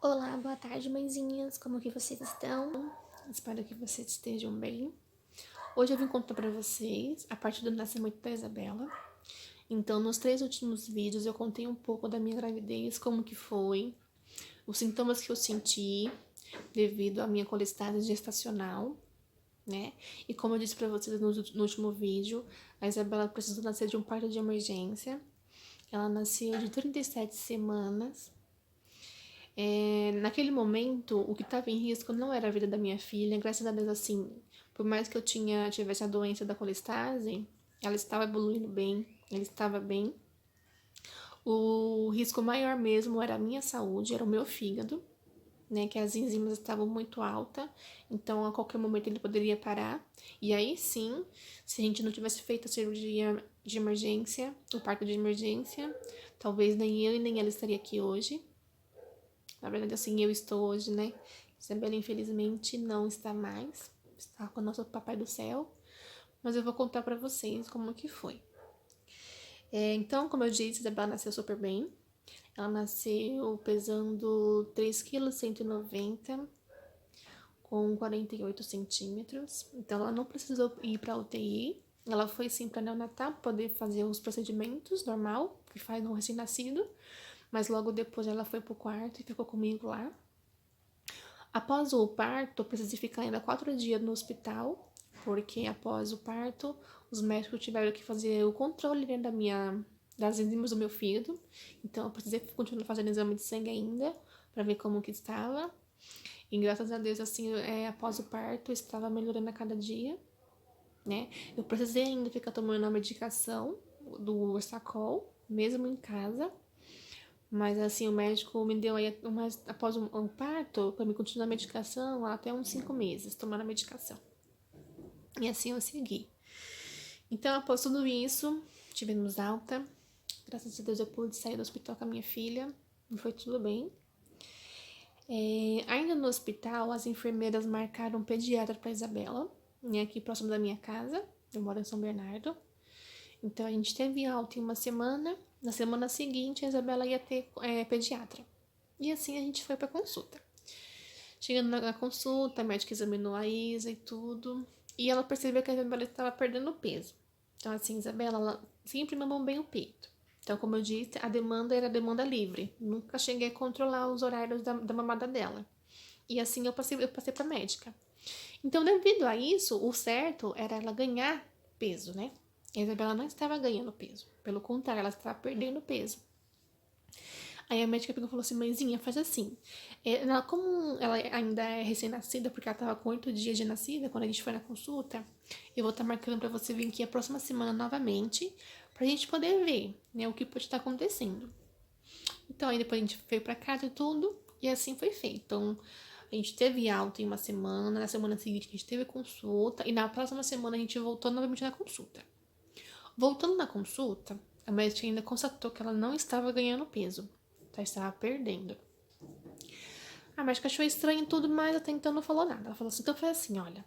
Olá, boa tarde, mãezinhas. Como que vocês estão? Espero que vocês estejam bem. Hoje eu vim contar pra vocês a parte do nascimento da Isabela. Então, nos 3 últimos vídeos eu contei um pouco da minha gravidez, como que foi, os sintomas que eu senti devido à minha colestase gestacional, né? E como eu disse pra vocês no último vídeo, a Isabela precisou nascer de um parto de emergência. Ela nasceu de 37 semanas. Naquele momento, o que estava em risco não era a vida da minha filha. Graças a Deus, assim, por mais que eu tivesse a doença da colestase, ela estava evoluindo bem, ela estava bem. O risco maior mesmo era a minha saúde, era o meu fígado, né, que as enzimas estavam muito altas, então a qualquer momento ele poderia parar. E aí sim, se a gente não tivesse feito a cirurgia de emergência, o parto de emergência, talvez nem eu e nem ela estaria aqui hoje. Na verdade, assim, eu estou hoje, né? Isabela, infelizmente, não está mais. Está com o nosso papai do céu. Mas eu vou contar pra vocês como que foi. Então, como eu disse, Isabela nasceu super bem. Ela nasceu pesando 3,190 kg, com 48 centímetros. Então, ela não precisou ir pra UTI. Ela foi sim pra neonatal, poder fazer os procedimentos normal, que faz um recém-nascido. Mas logo depois ela foi pro quarto e ficou comigo lá. Após o parto, eu precisei ficar ainda 4 dias no hospital, porque após o parto, os médicos tiveram que fazer o controle, né, das enzimas do meu fígado. Então, eu precisei continuar fazendo exame de sangue ainda, para ver como que estava. E graças a Deus, assim, após o parto, eu estava melhorando a cada dia, né? Eu precisei ainda ficar tomando a medicação do Orsacol, mesmo em casa. Mas assim, o médico me deu aí, após um parto, para me continuar a medicação até uns 5 meses, tomando a medicação. E assim eu segui. Então, após tudo isso, tivemos alta. Graças a Deus eu pude sair do hospital com a minha filha. E foi tudo bem. Ainda no hospital, as enfermeiras marcaram um pediatra para Isabela, né, aqui próximo da minha casa. Eu moro em São Bernardo. Então, a gente teve alta em uma semana. Na semana seguinte, a Isabela ia ter pediatra. E assim a gente foi pra consulta. Chegando na consulta, a médica examinou a Isa e tudo. E ela percebeu que a Isabela estava perdendo peso. Então, assim, Isabela, ela sempre mamou bem o peito. Então, como eu disse, a demanda era demanda livre. Nunca cheguei a controlar os horários da mamada dela. E assim eu passei pra médica. Então, devido a isso, o certo era ela ganhar peso, né? A Isabela não estava ganhando peso. Pelo contrário, ela estava perdendo peso. Aí a médica pegou e falou assim, mãezinha, faz assim. Como ela ainda é recém-nascida, porque ela tava com 8 dias de nascida, quando a gente foi na consulta, eu vou estar marcando pra você vir aqui a próxima semana novamente, pra gente poder ver, né, o que pode estar acontecendo. Então aí depois a gente veio pra casa e tudo, e assim foi feito. Então a gente teve alta em uma semana, na semana seguinte a gente teve consulta, e na próxima semana a gente voltou novamente na consulta. Voltando na consulta, a médica ainda constatou que ela não estava ganhando peso, tá? Estava perdendo. A médica achou estranho tudo, mas até então não falou nada. Ela falou assim, então foi assim, olha,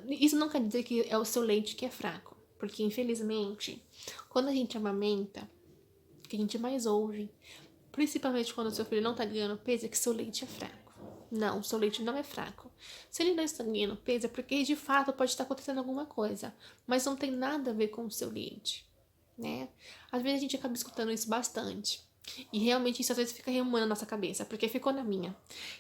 isso não quer dizer que é o seu leite que é fraco, porque infelizmente, quando a gente amamenta, o que a gente mais ouve, principalmente quando o seu filho não tá ganhando peso, é que seu leite é fraco. Não, seu leite não é fraco. Se ele não está ganhando peso, é porque de fato pode estar acontecendo alguma coisa, mas não tem nada a ver com o seu leite, né? Às vezes a gente acaba escutando isso bastante. E realmente isso às vezes fica remoendo na nossa cabeça, porque ficou na minha.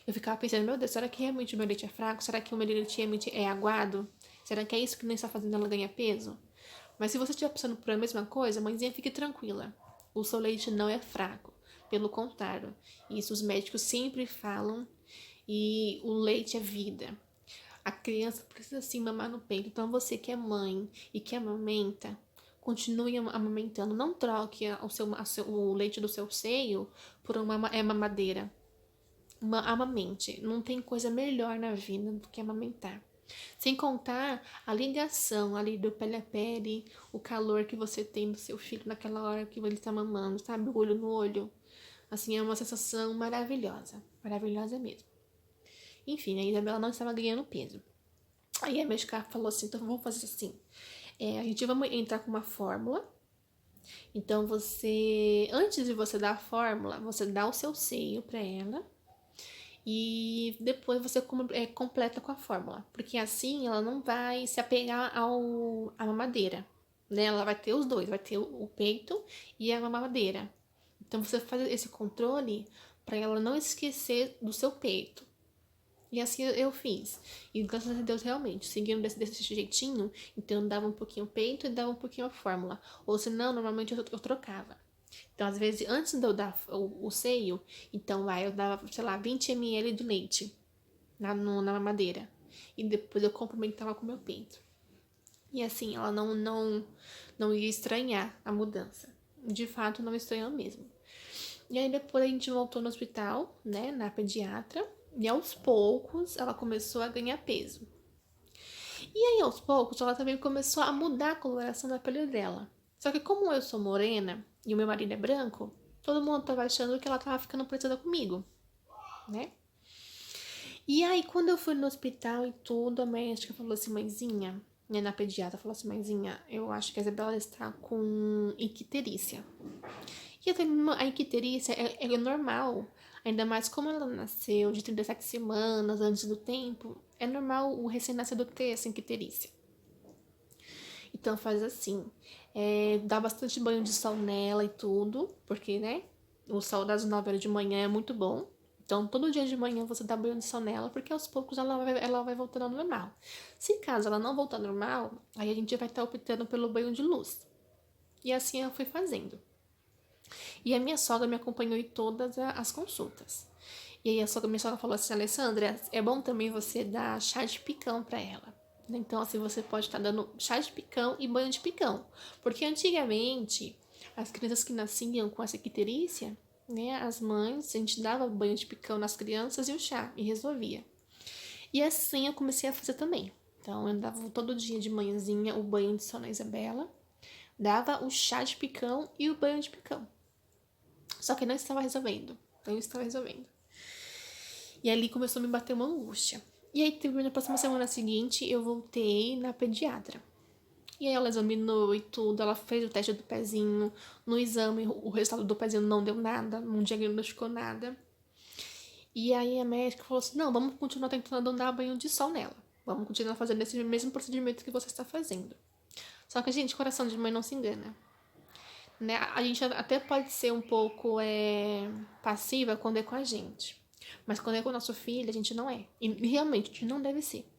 Eu ficava pensando, meu Deus, será que realmente o meu leite é fraco? Será que o meu leite realmente é aguado? Será que é isso que não está fazendo ela ganhar peso? Mas se você estiver passando por a mesma coisa, mãezinha, fique tranquila. O seu leite não é fraco. Pelo contrário, isso os médicos sempre falam. E o leite é vida. A criança precisa sim mamar no peito. Então você que é mãe e que amamenta, continue amamentando. Não troque o leite do seu seio por uma mamadeira. Amamente. Não tem coisa melhor na vida do que amamentar. Sem contar a ligação ali do pele a pele, o calor que você tem do seu filho naquela hora que ele está mamando, sabe? O olho no olho. Assim, é uma sensação maravilhosa. Maravilhosa mesmo. Enfim, a Isabela não estava ganhando peso. Aí a médica falou assim, então vamos fazer assim. A gente vai entrar com uma fórmula. Então antes de você dar a fórmula, você dá o seu seio pra ela. e depois você completa com a fórmula, porque assim ela não vai se apegar à mamadeira, né? Ela vai ter os dois, vai ter o peito e a mamadeira. Então você faz esse controle para ela não esquecer do seu peito. E assim eu fiz. E graças a Deus, realmente, seguindo desse jeitinho, então eu dava um pouquinho o peito e dava um pouquinho a fórmula. Ou senão, normalmente eu trocava. Então, às vezes, antes de eu dar o seio, então eu dava, sei lá, 20 ml de leite na mamadeira. E depois eu complementava com o meu peito. E assim, ela não ia estranhar a mudança. De fato, não estranhou mesmo. E aí depois a gente voltou no hospital, né, na pediatra. E aos poucos ela começou a ganhar peso. E aí aos poucos ela também começou a mudar a coloração da pele dela. Só que como eu sou morena e o meu marido é branco, todo mundo tava achando que ela tava ficando parecida comigo, né? E aí quando eu fui no hospital e tudo, a médica falou assim, mãezinha, né, na pediatra falou assim, mãezinha, eu acho que a Isabela está com icterícia. E a icterícia é normal, ainda mais como ela nasceu de 37 semanas antes do tempo, é normal o recém-nascido ter essa icterícia. Então faz assim, dá bastante banho de sol nela e tudo, porque, né, o sol das 9 horas de manhã é muito bom. Então todo dia de manhã você dá banho de sol nela, porque aos poucos ela vai voltando ao normal. Se caso ela não voltar ao normal, aí a gente vai estar optando pelo banho de luz. E assim eu fui fazendo. E a minha sogra me acompanhou em todas as consultas. E aí minha sogra falou assim, Alessandra, é bom também você dar chá de picão para ela. Então, assim, você pode estar dando chá de picão e banho de picão. Porque antigamente, as crianças que nasciam com essa icterícia, né, as mães, a gente dava banho de picão nas crianças e o chá, e resolvia. E assim eu comecei a fazer também. Então, eu dava todo dia de manhãzinha o banho de sol na Isabela, dava o chá de picão e o banho de picão. Só que não estava resolvendo. Não estava resolvendo. E ali começou a me bater uma angústia. E aí, na próxima semana seguinte, eu voltei na pediatra. E aí ela examinou e tudo, ela fez o teste do pezinho. No exame, o resultado do pezinho não deu nada, não diagnosticou nada. E aí a médica falou assim, não, vamos continuar tentando dar banho de sol nela. Vamos continuar fazendo esse mesmo procedimento que você está fazendo. Só que, gente, coração de mãe não se engana. Né? A gente até pode ser um pouco passiva quando é com a gente. Mas quando é com o nosso filho, a gente não é. E realmente, a gente não deve ser.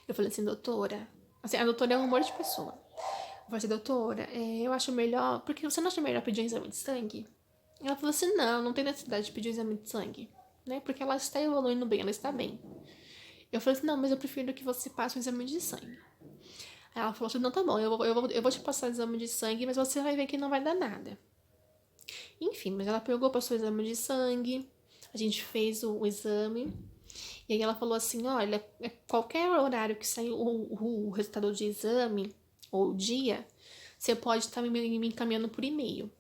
Eu falei assim, doutora. Assim, a doutora é um amor de pessoa. Eu falei assim, doutora, eu acho melhor. Porque você não acha melhor pedir um exame de sangue? Ela falou assim, não tem necessidade de pedir um exame de sangue. Né? Porque ela está evoluindo bem, ela está bem. Eu falei assim, não, mas eu prefiro que você passe um exame de sangue. Aí ela falou assim, não, tá bom, eu vou te passar o exame de sangue, mas você vai ver que não vai dar nada. Enfim, mas ela pegou, passou o exame de sangue, a gente fez o exame, e aí ela falou assim, olha, qualquer horário que sair o resultado de exame, ou o dia, você pode estar me encaminhando por e-mail,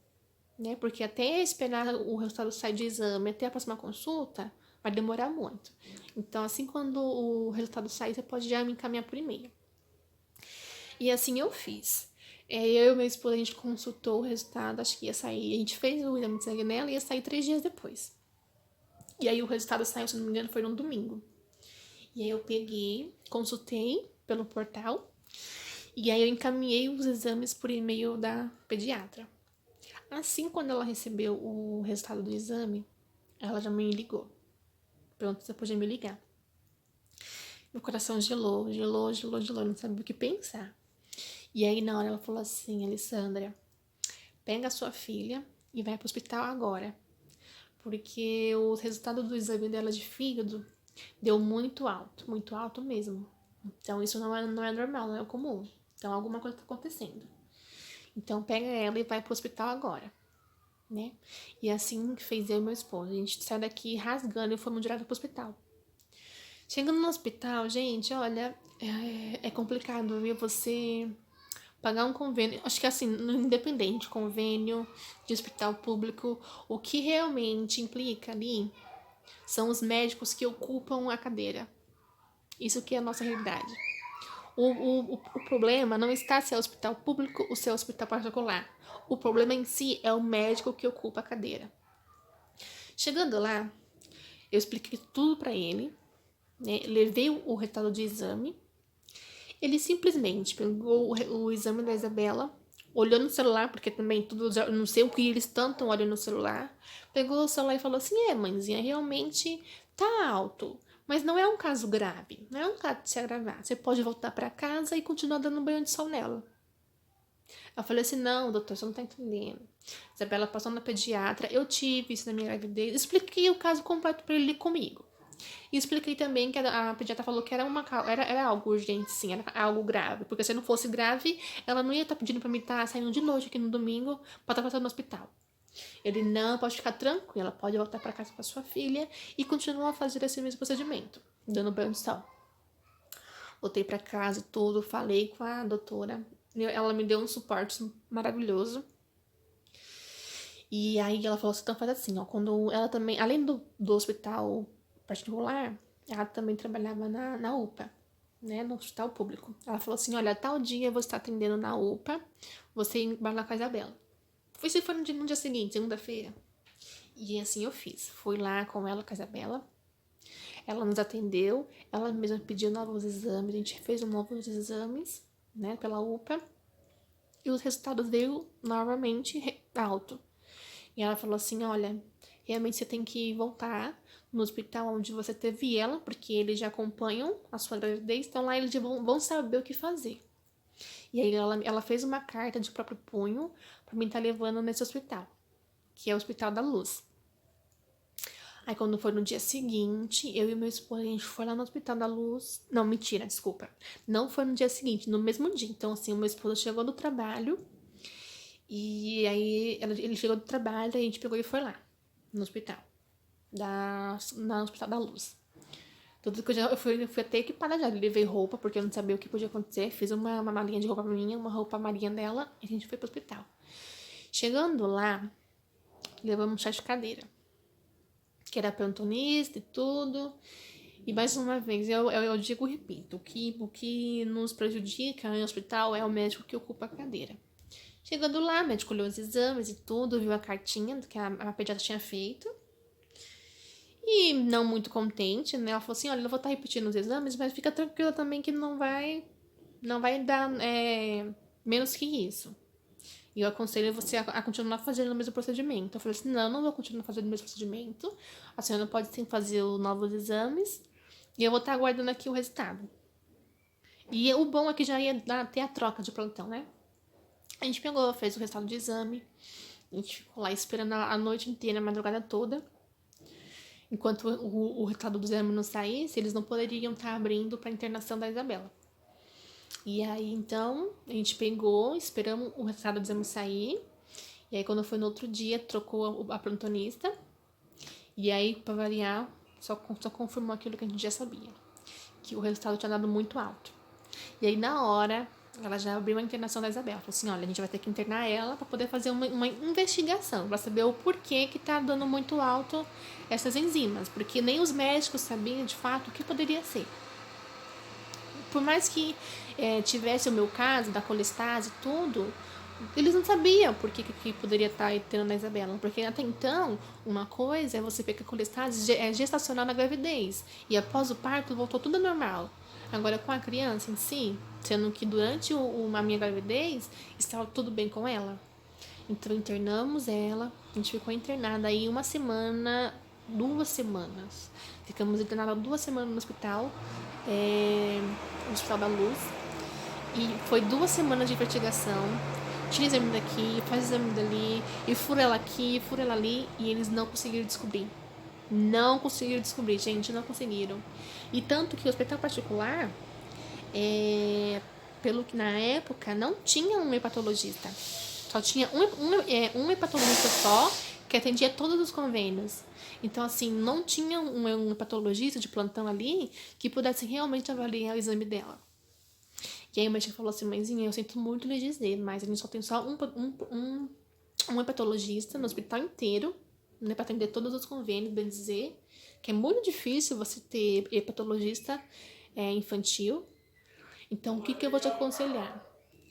né? Porque até esperar o resultado sair de exame, até a próxima consulta, vai demorar muito. Então, assim, quando o resultado sair, você pode já me encaminhar por e-mail. E assim eu fiz. Eu e meu esposo, a gente consultou o resultado, acho que ia sair. A gente fez o exame de sangue nela e ia sair 3 dias depois. E aí o resultado saiu, se não me engano, foi no domingo. E aí eu peguei, consultei pelo portal. E aí eu encaminhei os exames por e-mail da pediatra. Assim, quando ela recebeu o resultado do exame, ela já me ligou. Pronto, você podia me ligar. Meu coração gelou, não sabia o que pensar. E aí na hora ela falou assim, Alessandra, pega a sua filha e vai pro hospital agora. Porque o resultado do exame dela de fígado deu muito alto mesmo. Então isso não é normal, não é comum. Então alguma coisa tá acontecendo. Então pega ela e vai pro hospital agora, né? E assim fez eu e meu esposo. A gente saiu daqui rasgando e fomos direto pro hospital. Chegando no hospital, gente, olha, é complicado, viu? Você pagar um convênio, acho que assim, independente, convênio de hospital público, o que realmente implica ali são os médicos que ocupam a cadeira. Isso que é a nossa realidade. O problema não está se é hospital público ou se é hospital particular. O problema em si é o médico que ocupa a cadeira. Chegando lá, Eu expliquei tudo pra ele, né? Levei o resultado de exame. Ele simplesmente pegou o exame da Isabela, olhou no celular, porque também tudo, eu não sei o que eles tanto olham no celular. Pegou o celular e falou assim: mãezinha, realmente tá alto. Mas não é um caso grave, não é um caso de se agravar. Você pode voltar pra casa e continuar dando banho de sol nela. Eu falei assim: não, doutor, você não tá entendendo. Isabela passou na pediatra, eu tive isso na minha gravidez. Expliquei o caso completo pra ele comigo. E expliquei também que a pediatra falou que era algo urgente, sim, era algo grave. Porque se não fosse grave, ela não ia estar pedindo pra mim estar saindo de noite aqui no domingo pra estar passando no hospital. Ele: não, pode ficar tranquila, pode voltar pra casa com a sua filha e continuar a fazer esse mesmo procedimento, dando banho de sol. Voltei pra casa e tudo, falei com a doutora. Ela me deu um suporte maravilhoso. E aí ela falou assim: então faz assim, ó, quando ela também, além do hospital particular, ela também trabalhava na UPA, né, no hospital público. Ela falou assim: olha, tal dia você está atendendo na UPA, você vai lá com a Isabela. Foi no dia seguinte, segunda-feira. E assim eu fiz. Fui lá com ela, com a Isabela. Ela nos atendeu, ela mesma pediu novos exames, a gente fez novos exames, né, pela UPA. E os resultados veio novamente alto. E ela falou assim: olha, realmente você tem que voltar no hospital onde você teve ela, porque eles já acompanham a sua gravidez, então lá eles já vão saber o que fazer. E aí ela fez uma carta de próprio punho pra mim estar levando nesse hospital, que é o Hospital da Luz. Aí quando foi no dia seguinte, eu e meu esposo, a gente foi lá no Hospital da Luz. Não, mentira, desculpa. Não foi no dia seguinte, no mesmo dia. Então, assim, o meu esposo chegou do trabalho. E aí ele chegou do trabalho, a gente pegou e foi lá, no hospital. No Hospital da Luz. Tudo que eu fui até equipada já. Levei roupa, porque eu não sabia o que podia acontecer. Fiz uma malinha de roupa minha, uma roupa marinha dela, e a gente foi pro hospital. Chegando lá, levamos um chá de cadeira, que era plantonista e tudo. E mais uma vez, eu digo e repito, o que nos prejudica no hospital é o médico que ocupa a cadeira. Chegando lá, o médico olhou os exames e tudo, viu a cartinha que a pediatra tinha feito. E não muito contente, né? Ela falou assim: olha, eu não vou estar repetindo os exames, mas fica tranquila também que não vai dar menos que isso. E eu aconselho você a continuar fazendo o mesmo procedimento. Eu falei assim: não vou continuar fazendo o mesmo procedimento. A senhora pode sim fazer os novos exames. E eu vou estar aguardando aqui o resultado. E o bom é que já ia ter a troca de plantão, né? A gente pegou, fez o resultado de exame. A gente ficou lá esperando a noite inteira, a madrugada toda. Enquanto o resultado do exame não saísse, eles não poderiam estar abrindo para a internação da Isabela. E aí, então, a gente pegou, esperamos o resultado do exame sair. E aí, quando foi no outro dia, trocou a plantonista. E aí, para variar, só confirmou aquilo que a gente já sabia. Que o resultado tinha dado muito alto. E aí, na hora, ela já abriu a internação da Isabela. Falou assim: olha, a gente vai ter que internar ela para poder fazer uma investigação, para saber o porquê que tá dando muito alto essas enzimas. Porque nem os médicos sabiam, de fato, o que poderia ser. Por mais que tivesse o meu caso, da colestase e tudo, eles não sabiam por que poderia estar tendo na Isabela. Porque até então, uma coisa é você ver que a colestase é gestacional na gravidez. E após o parto, voltou tudo normal. Agora, com a criança em si, sendo que durante a minha gravidez, estava tudo bem com ela. Então, internamos ela. A gente ficou internada aí 1 semana, 2 semanas. Ficamos internadas 2 semanas no hospital, no Hospital da Luz. E foi 2 semanas de investigação. Tira exame daqui, faz exame dali, e fura ela aqui, fura ela ali, e eles não conseguiram descobrir. Não conseguiram descobrir, gente, não conseguiram. E tanto que o hospital particular, pelo que na época, não tinha um hepatologista. Só tinha um hepatologista só, que atendia todos os convênios. Então, assim, não tinha um hepatologista de plantão ali que pudesse realmente avaliar o exame dela. E aí o médico falou assim: mãezinha, eu sinto muito lhe dizer, mas a gente só tem só um hepatologista no hospital inteiro, né, para atender todos os convênios, bem dizer, que é muito difícil você ter hepatologista infantil. Então, o que eu vou te aconselhar?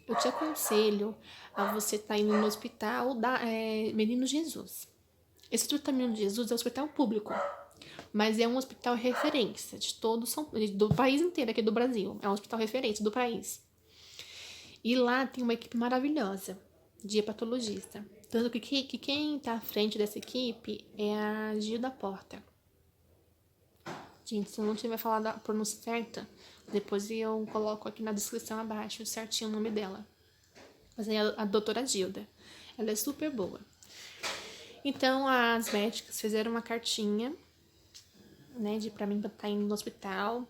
Eu te aconselho a você estar indo no hospital da Menino Jesus. Esse hospital Menino Jesus é um hospital público. Mas é um hospital referência de do país inteiro aqui do Brasil. É um hospital referência do país. E lá tem uma equipe maravilhosa de hepatologista. Tanto que quem tá à frente dessa equipe é a Gilda Porta. Gente, se eu não tiver falado a pronúncia certa, depois eu coloco aqui na descrição abaixo certinho o nome dela. Mas é a doutora Gilda. Ela é super boa. Então, as médicas fizeram uma cartinha, né, pra mim estar indo no hospital.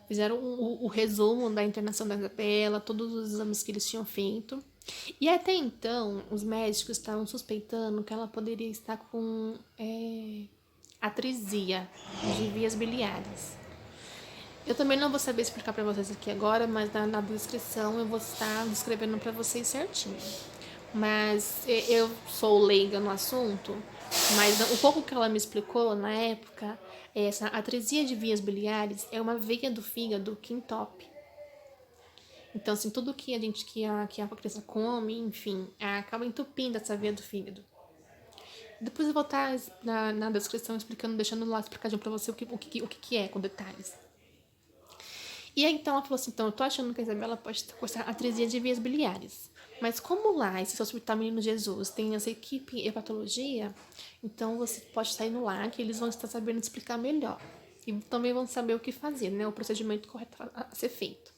Fizeram o resumo da internação da Isabela, todos os exames que eles tinham feito. E até então, os médicos estavam suspeitando que ela poderia estar com atrisia de vias biliares. Eu também não vou saber explicar para vocês aqui agora, mas na descrição eu vou estar descrevendo para vocês certinho. Mas eu sou leiga no assunto, mas o pouco que ela me explicou na época, essa atresia de vias biliares é uma veia do fígado que entope. Então, assim, tudo que a criança come, enfim, acaba entupindo essa veia do fígado. Depois eu vou estar na descrição explicando, deixando lá explicadinho pra você o que é, com detalhes. E aí, então, ela falou assim, então, eu tô achando que a Isabela pode estar com essa atresia de vias biliares. Mas como lá, esse Hospital Menino Jesus tem essa equipe hepatologia, então você pode estar indo lá, que eles vão estar sabendo explicar melhor. E também vão saber o que fazer, né? O procedimento correto a ser feito.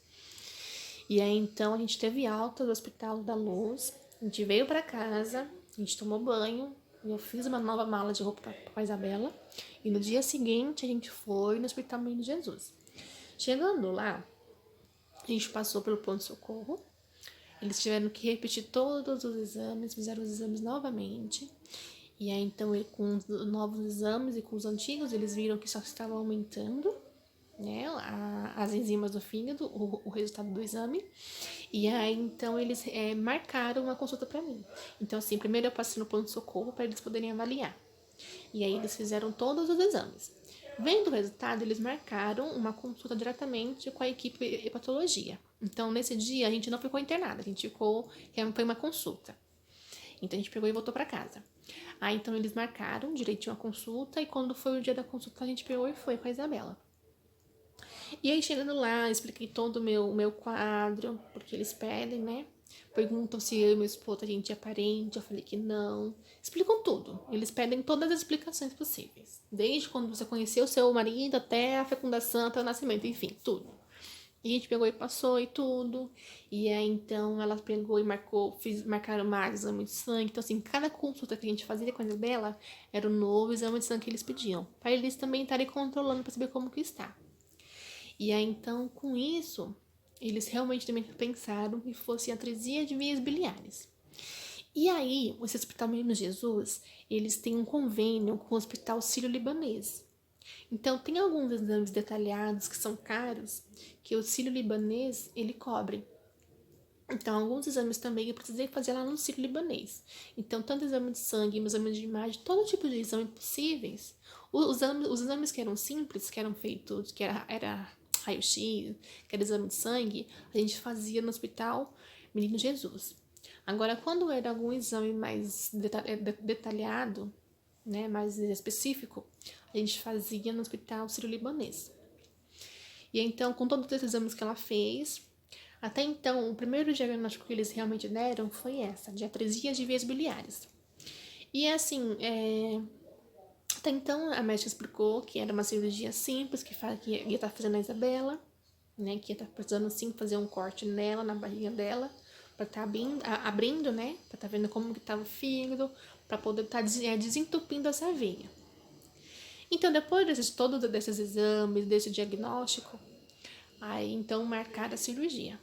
E aí, então, a gente teve alta do Hospital da Luz, a gente veio pra casa, a gente tomou banho, eu fiz uma nova mala de roupa pra Isabela, e no dia seguinte a gente foi no Hospital Menino Jesus. Chegando lá, a gente passou pelo pronto-socorro, eles tiveram que repetir todos os exames, fizeram os exames novamente. E aí, então, com os novos exames e com os antigos, eles viram que só estava aumentando, né, as enzimas do fígado, o resultado do exame. E aí, então, eles marcaram uma consulta para mim. Então, assim, primeiro eu passei no pronto-socorro para eles poderem avaliar. E aí, eles fizeram todos os exames. Vendo o resultado, eles marcaram uma consulta diretamente com a equipe de hepatologia. Então, nesse dia, a gente não ficou internada, a gente foi uma consulta. Então, a gente pegou e voltou para casa. Aí, então, eles marcaram direitinho a consulta e quando foi o dia da consulta, a gente pegou e foi com a Isabela. E aí, chegando lá, expliquei todo o meu quadro, porque eles pedem, né? Perguntam se eu e meu esposo, a gente é parente, eu falei que não. Explicam tudo. Eles pedem todas as explicações possíveis. Desde quando você conheceu o seu marido até a fecundação, até o nascimento, enfim, tudo. E a gente pegou e passou e tudo. E aí, então, ela pegou e marcaram mais exame de sangue. Então, assim, cada consulta que a gente fazia com a Isabela era um novo exame de sangue que eles pediam. Para eles também estarem controlando para saber como que está. E aí, então, com isso, eles realmente também pensaram que fosse atresia de vias biliares. E aí, esse Hospital Menino Jesus, eles têm um convênio com o Hospital Sírio-Libanês. Então, tem alguns exames detalhados que são caros, que o Sírio-Libanês, ele cobre. Então, alguns exames também eu precisei fazer lá no Sírio-Libanês. Então, tanto exame de sangue, exame de imagem, todo tipo de exame possíveis. Os exames que eram simples, que eram feitos, que era raio-x, que era exame de sangue, a gente fazia no Hospital Menino Jesus. Agora, quando era algum exame mais detalhado, né, mais específico, a gente fazia no Hospital Sírio-Libanês. E então, com todos esses exames que ela fez, até então, o primeiro diagnóstico que eles realmente deram foi essa, de atresia de vias biliares. E assim, até então a médica explicou que era uma cirurgia simples, que ia estar fazendo a Isabela, né, que ia estar precisando sim fazer um corte nela, na barriga dela, para estar abrindo, né, para estar vendo como que estava o fígado, para poder estar desentupindo essa veia. Então, depois todos desses exames, desse diagnóstico, aí então marcaram a cirurgia.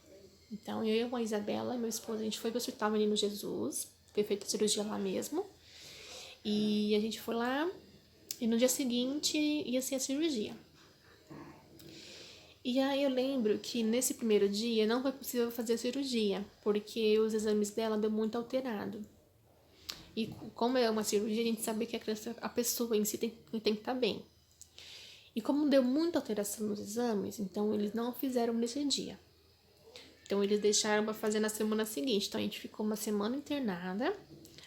Então, eu, a Isabela e meu esposo, a gente foi pro Hospital Menino Jesus, foi feita a cirurgia lá mesmo. E a gente foi lá, e no dia seguinte ia ser a cirurgia. E aí eu lembro que nesse primeiro dia não foi possível fazer a cirurgia, porque os exames dela deu muito alterado. E como é uma cirurgia, a gente sabe que a pessoa em si tem que estar bem. E como deu muita alteração nos exames, então eles não fizeram nesse dia. Então, eles deixaram para fazer na semana seguinte. Então, a gente ficou uma semana internada.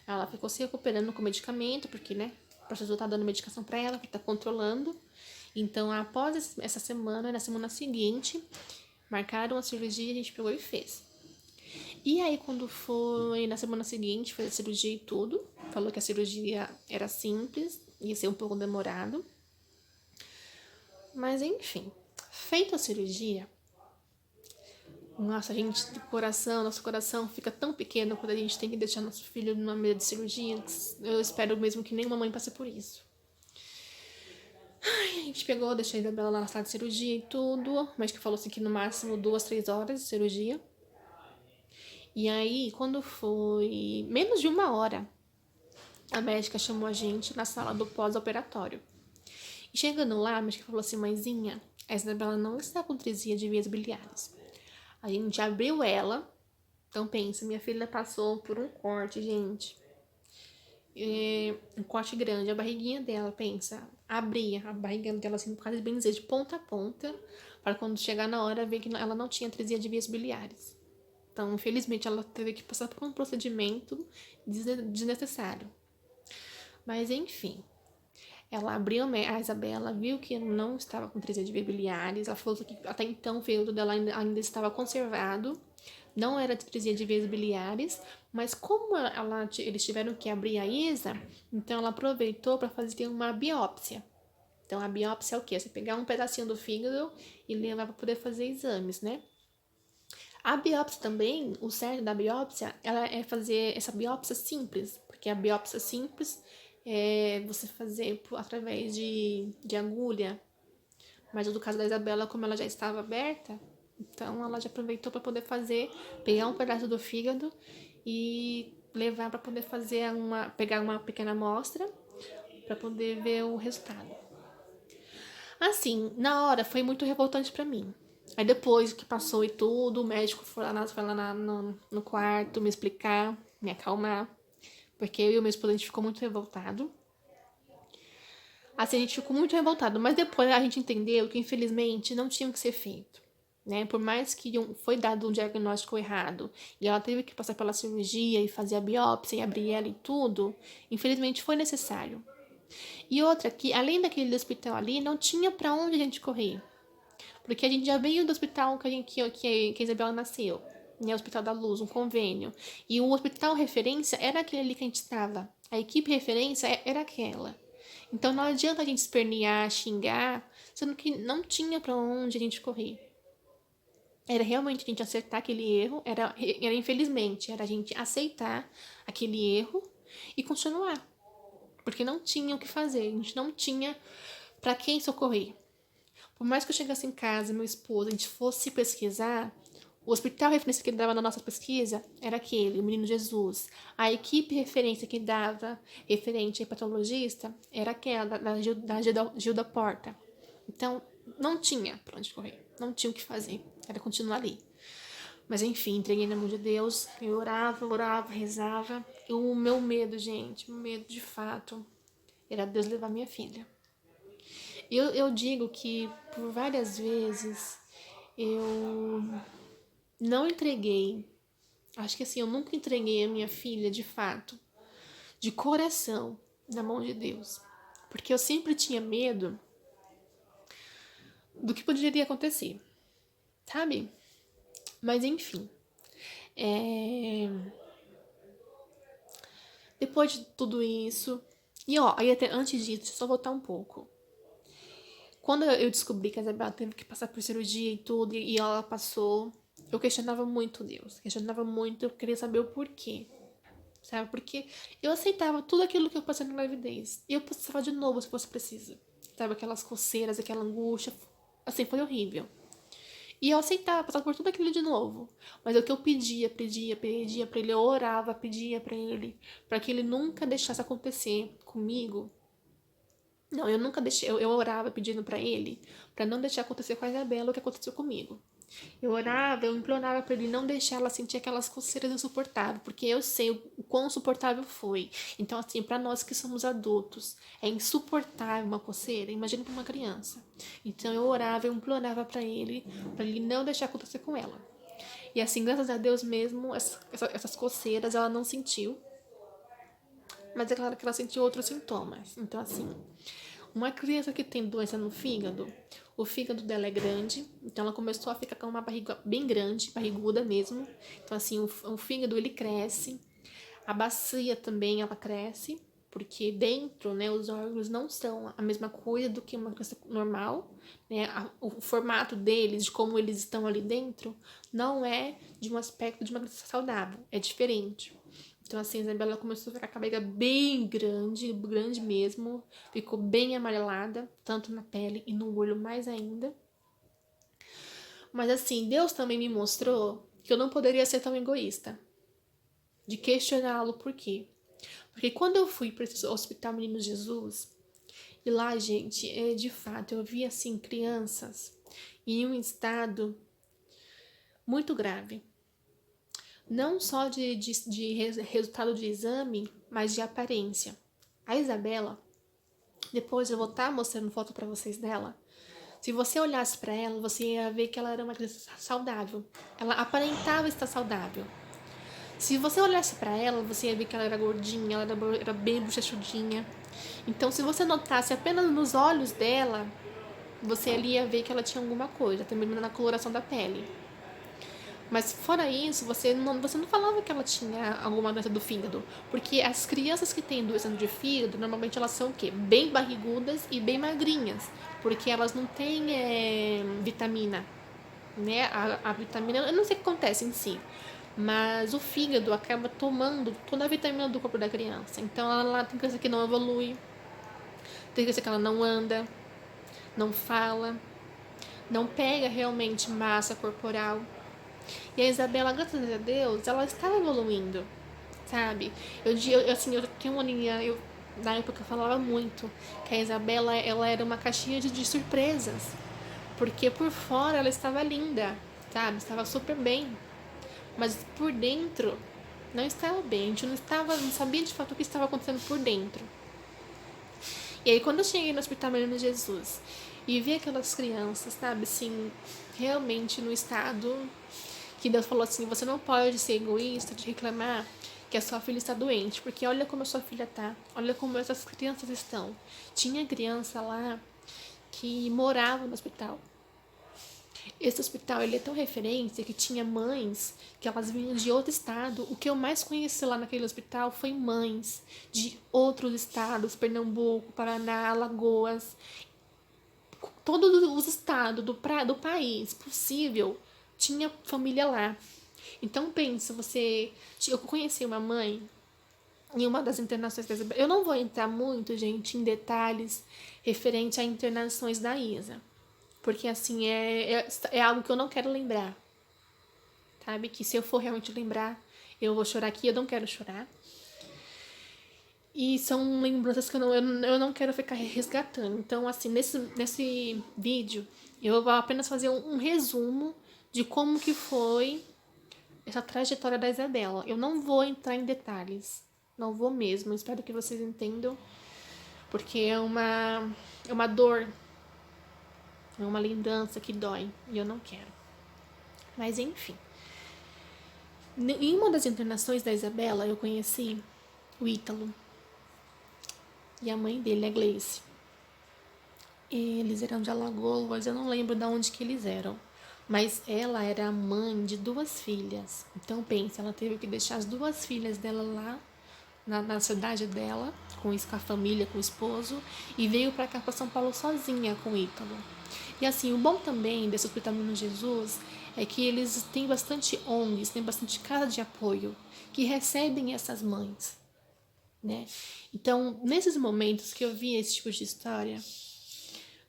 Ela ficou se recuperando com medicamento, porque, né, o professor tá dando medicação para ela, que tá controlando. Então, após essa semana, na semana seguinte, marcaram a cirurgia, a gente pegou e fez. E aí, quando foi na semana seguinte, fez a cirurgia e tudo, falou que a cirurgia era simples, ia ser um pouco demorado. Mas enfim, feita a cirurgia, nossa, nosso coração fica tão pequeno quando a gente tem que deixar nosso filho numa mesa de cirurgia. Eu espero mesmo que nenhuma mãe passe por isso. Ai, a gente pegou, deixou a Isabela lá na sala de cirurgia e tudo, mas que falou assim que no máximo 2, 3 horas de cirurgia. E aí, quando foi menos de 1 hora, a médica chamou a gente na sala do pós-operatório. E chegando lá, a médica falou assim, mãezinha, a Isabela não está com trisia de vias biliares. A gente abriu ela. Então pensa, minha filha passou por um corte, gente. Um corte grande, a barriguinha dela, pensa. Abria a barriga dela assim, por causa de bem dizer, de ponta a ponta, para quando chegar na hora ver que ela não tinha trisia de vias biliares. Então, infelizmente, ela teve que passar por um procedimento desnecessário. Mas, enfim. Ela abriu a Isabela, viu que não estava com trisia de vias biliares. Ela falou que até então o fígado dela ainda estava conservado. Não era trisia de vias biliares. Mas como eles tiveram que abrir a Isa, então ela aproveitou para fazer uma biópsia. Então, a biópsia é o quê? Você pegar um pedacinho do fígado e levar para poder fazer exames, né? A biópsia também, o certo da biópsia, ela é fazer essa biópsia simples, porque a biópsia simples é você fazer através de agulha, mas no caso da Isabela, como ela já estava aberta, então ela já aproveitou para poder pegar um pedaço do fígado e levar para poder pegar uma pequena amostra para poder ver o resultado. Assim, na hora foi muito revoltante para mim. Aí depois que passou e tudo, o médico foi lá no quarto me explicar, me acalmar. Porque eu e o meu esposo, a gente ficou muito revoltado. Assim, a gente ficou muito revoltado. Mas depois a gente entendeu que, infelizmente, não tinha que ser feito. Né? Por mais que foi dado um diagnóstico errado e ela teve que passar pela cirurgia e fazer a biópsia e abrir ela e tudo, infelizmente foi necessário. E outra, que além daquele hospital ali, não tinha pra onde a gente correr. Porque a gente já veio do hospital que a Isabela nasceu, né? O Hospital da Luz, um convênio. E o hospital referência era aquele ali que a gente estava. A equipe referência era aquela. Então não adianta a gente espernear, xingar, sendo que não tinha pra onde a gente correr. Era realmente a gente acertar aquele erro, era infelizmente, era a gente aceitar aquele erro e continuar. Porque não tinha o que fazer, a gente não tinha pra quem socorrer. Por mais que eu chegasse em casa, meu esposo, a gente fosse pesquisar, o hospital referência que dava na nossa pesquisa era aquele, o Menino Jesus. A equipe referência que dava referente a patologista era aquela da Gilda Porta. Então, não tinha pra onde correr, não tinha o que fazer, era continuar ali. Mas enfim, entreguei na mão de Deus, eu orava, rezava. E o meu medo, gente, o medo de fato, era Deus levar minha filha. Eu digo que por várias vezes eu não entreguei, acho que assim, eu nunca entreguei a minha filha de fato, de coração, na mão de Deus. Porque eu sempre tinha medo do que poderia acontecer, sabe? Mas enfim, depois de tudo isso, e ó, aí até antes disso, deixa eu só voltar um pouco. Quando eu descobri que a Isabela teve que passar por cirurgia e tudo, e ela passou, eu questionava muito Deus. Questionava muito, eu queria saber o porquê. Sabe? Porque eu aceitava tudo aquilo que eu passei na gravidez. E eu passava de novo se fosse preciso. Sabe? Aquelas coceiras, aquela angústia. Assim, foi horrível. E eu aceitava passar por tudo aquilo de novo. Mas o que eu pedia pra ele, eu orava, pedia pra ele, pra que ele nunca deixasse acontecer comigo. Não, eu nunca deixei, eu orava pedindo pra ele, pra não deixar acontecer com a Isabela o que aconteceu comigo. Eu orava, eu implorava pra ele não deixar ela sentir aquelas coceiras insuportáveis, porque eu sei o quão insuportável foi. Então, assim, pra nós que somos adultos, é insuportável uma coceira, imagina pra uma criança. Então, eu orava, eu implorava pra ele não deixar acontecer com ela. E assim, graças a Deus mesmo, essas coceiras ela não sentiu. Mas é claro que ela sentiu outros sintomas. Então, assim, Uma criança que tem doença no fígado, o fígado dela é grande, então ela começou a ficar com uma barriga bem grande, barriguda mesmo. Então, assim, o fígado ele cresce, a bacia também ela cresce, porque dentro, né, os órgãos não são a mesma coisa do que uma criança normal, né? O formato deles, de como eles estão ali dentro, não é de um aspecto de uma criança saudável, é diferente. Então, assim, a Isabela começou a ficar com a barriga bem grande, grande mesmo. Ficou bem amarelada, tanto na pele e no olho mais ainda. Mas, assim, Deus também me mostrou que eu não poderia ser tão egoísta. De questioná-lo por quê. Porque quando eu fui para esse Hospital Menino Jesus, e lá, gente, de fato, eu vi, assim, crianças em um estado muito grave. Não só de resultado de exame, mas de aparência. A Isabela, depois eu vou estar mostrando foto para vocês dela. Se você olhasse para ela, você ia ver que ela era uma criança saudável. Ela aparentava estar saudável. Se você olhasse para ela, você ia ver que ela era gordinha, ela era bem bochechudinha. Então, se você notasse apenas nos olhos dela, você ali ia ver que ela tinha alguma coisa, também na coloração da pele. Mas fora isso, você não falava que ela tinha alguma doença do fígado. Porque as crianças que têm doença de fígado, normalmente elas são o quê? Bem barrigudas e bem magrinhas. Porque elas não têm vitamina. Né? A vitamina, eu não sei o que acontece em si. Mas o fígado acaba tomando toda a vitamina do corpo da criança. Então ela tem criança que não evolui. Tem criança que ela não anda, não fala, não pega realmente massa corporal. E a Isabela, graças a Deus, ela estava evoluindo, sabe? Eu tinha uma linha, na época eu falava muito que a Isabela, ela era uma caixinha de surpresas. Porque por fora ela estava linda, sabe? Estava super bem. Mas por dentro não estava bem. A gente não sabia de fato o que estava acontecendo por dentro. E aí quando eu cheguei no Hospital Menino Jesus e vi aquelas crianças, sabe, assim, realmente no estado que Deus falou assim, você não pode ser egoísta de reclamar que a sua filha está doente, porque olha como a sua filha tá, olha como essas crianças estão. Tinha criança lá que morava no hospital. Esse hospital ele é tão referência que tinha mães que elas vinham de outro estado. O que eu mais conheci lá naquele hospital foi mães de outros estados, Pernambuco, Paraná, Alagoas, todos os estados do país possível tinha família lá. Então pensa, eu conheci uma mãe em uma das internações da Isabela. Eu não vou entrar muito, gente, em detalhes referente a internações da Isa. Porque, assim, é algo que eu não quero lembrar. Sabe? Que se eu for realmente lembrar, eu vou chorar aqui. Eu não quero chorar. E são lembranças que eu não quero ficar resgatando. Então, assim, nesse vídeo, eu vou apenas fazer um resumo de como que foi essa trajetória da Isabela. Eu não vou entrar em detalhes. Não vou mesmo. Espero que vocês entendam. Porque é uma dor. É uma lembrança que dói. E eu não quero. Mas, enfim. Em uma das internações da Isabela, eu conheci o Ítalo. E a mãe dele, a Gleice. Eles eram de Alagoas, eu não lembro de onde que eles eram. Mas ela era a mãe de duas filhas. Então pensa, ela teve que deixar as duas filhas dela lá na cidade dela, com a família, com o esposo, e veio para cá para São Paulo sozinha com o Ítalo. E assim, o bom também desse Hospital Menino Jesus é que eles têm bastante ONGs, têm bastante casa de apoio que recebem essas mães, né? Então, nesses momentos que eu vi esse tipo de história,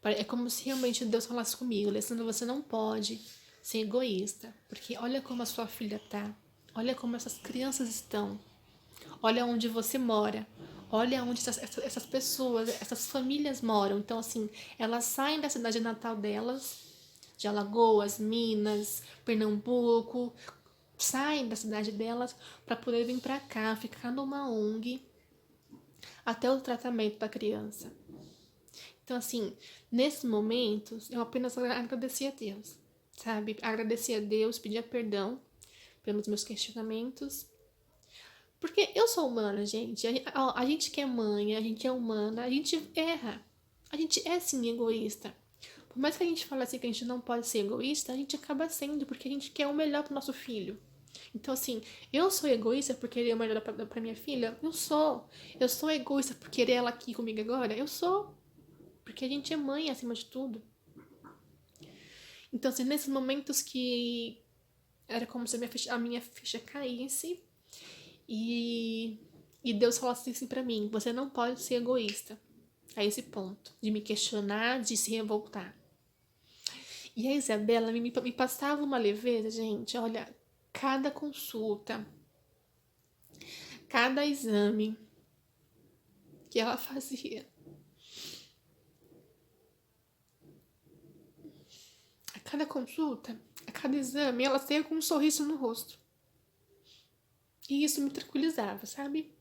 é como se realmente Deus falasse comigo, Alessandra, você não pode ser egoísta, porque olha como a sua filha tá, olha como essas crianças estão, olha onde você mora, olha onde essas pessoas, essas famílias moram. Então, assim, elas saem da cidade natal delas, de Alagoas, Minas, Pernambuco, saem da cidade delas para poder vir para cá, ficar numa ONG até o tratamento da criança. Então, assim, nesses momentos, eu apenas agradeci a Deus, sabe? Agradeci a Deus, pedir perdão pelos meus questionamentos. Porque eu sou humana, gente. A gente que é mãe, a gente é humana, a gente erra. A gente é sim egoísta. Por mais que a gente fale assim que a gente não pode ser egoísta, a gente acaba sendo, porque a gente quer o melhor pro nosso filho. Então, assim, eu sou egoísta por querer o melhor pra minha filha? Eu sou. Eu sou egoísta por querer ela aqui comigo agora? Eu sou. Porque a gente é mãe acima de tudo. Então, assim, nesses momentos que era como se a minha ficha caísse e, e Deus falasse assim pra mim: você não pode ser egoísta a esse ponto de me questionar, de se revoltar. E a Isabela me passava uma leveza, gente. Olha, cada consulta, cada exame que ela fazia, a cada consulta, a cada exame, ela saía com um sorriso no rosto. E isso me tranquilizava, sabe?